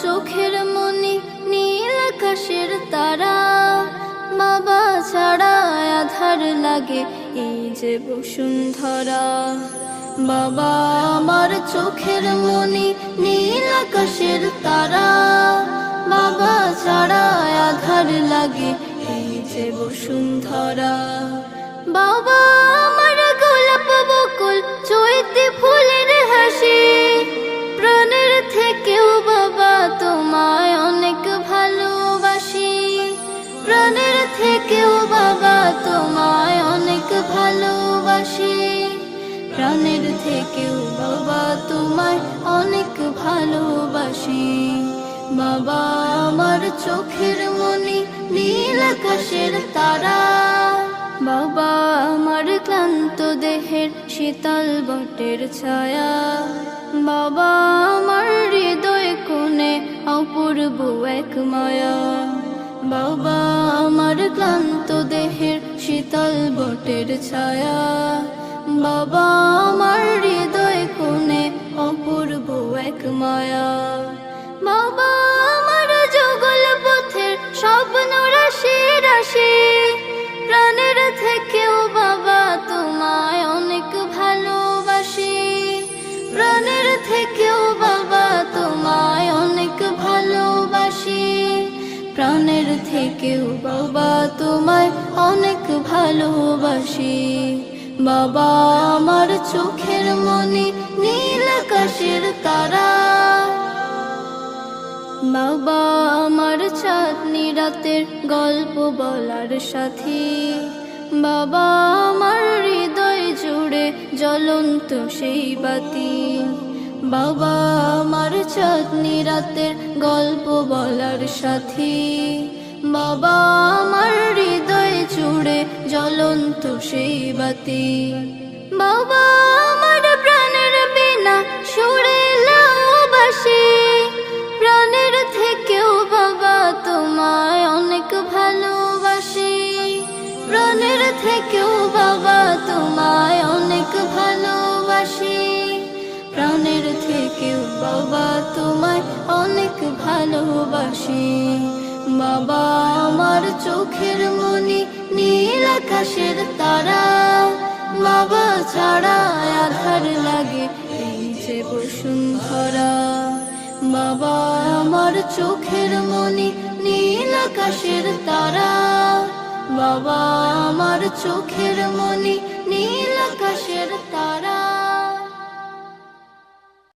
চোখের মনি নীল আকাশের তারা, বাবা ছাড়া আধার লাগে এই যে বসুন্ধরা। বাবা আমার চোখের মনি নীল আকাশের তারা, বাবা ছাড়া আধার লাগে এই যে বসুন্ধরা। বাবা আমার গোলাপ বকুল চৈতি ফুলের হাসি, প্রাণের থেকেও বাবা তোমায় অনেক ভালোবাসি, প্রাণের থেকেও বাবা তোমায় অনেক ভালোবাসি, প্রাণের থেকেও বাবা তোমায় অনেক ভালোবাসি। বাবা আমার চোখের মনি নীল আকাশের তারা, বাবা আমার ক্লান্ত দেহের শীতল বটের ছায়া, বাবা আমার হৃদয় কোণে অপূর্ব এক মায়া। বাবা আমার ক্লান্ত দেহের শীতল বটের ছায়া, বাবা আমার হৃদয় কোণে অপূর্ব এক মায়া। বাবা আমার যুগল পথের স্বপ্ন রাশি রাশি, প্রাণের থেকেও বাবা তোমায় অনেক ভালোবাসি, প্রাণের থেকেও বাবা তোমায় অনেক ভালোবাসি, প্রাণের থেকেও বাবা তোমায় অনেক ভালোবাসি। বাবা আমার চোখের মনি নীল আকাশের তারা, বাবা আমার চাঁদনি রাতের গল্প বলার সাথী, বাবা আমার হৃদয় জুড়ে জ্বলন্ত সেই বাতি। বাবা আমার চাঁদনি রাতের গল্প বলার সাথী, বাবা আমার হৃদয় জুড়ে জ্বলন্ত সেই বাতি। বাবা আমার প্রাণের বিনা সুরে লাউবাসি, প্রাণের থেকেও বাবা তোমায় অনেক ভালোবাসি, প্রাণের থেকেও বাবা তোমায় অনেক ভালোবাসি, প্রাণের থেকেও বাবা তোমায় অনেক ভালোবাসি। বাবা আমার চোখের মনি নীল আকাশের তারা, বাবা ছাড়া আধার লাগে এই যে বসুন্ধরা। বাবা আমার চোখের মনি নীল আকাশের তারা, বাবা আমার চোখের মনি নীল আকাশের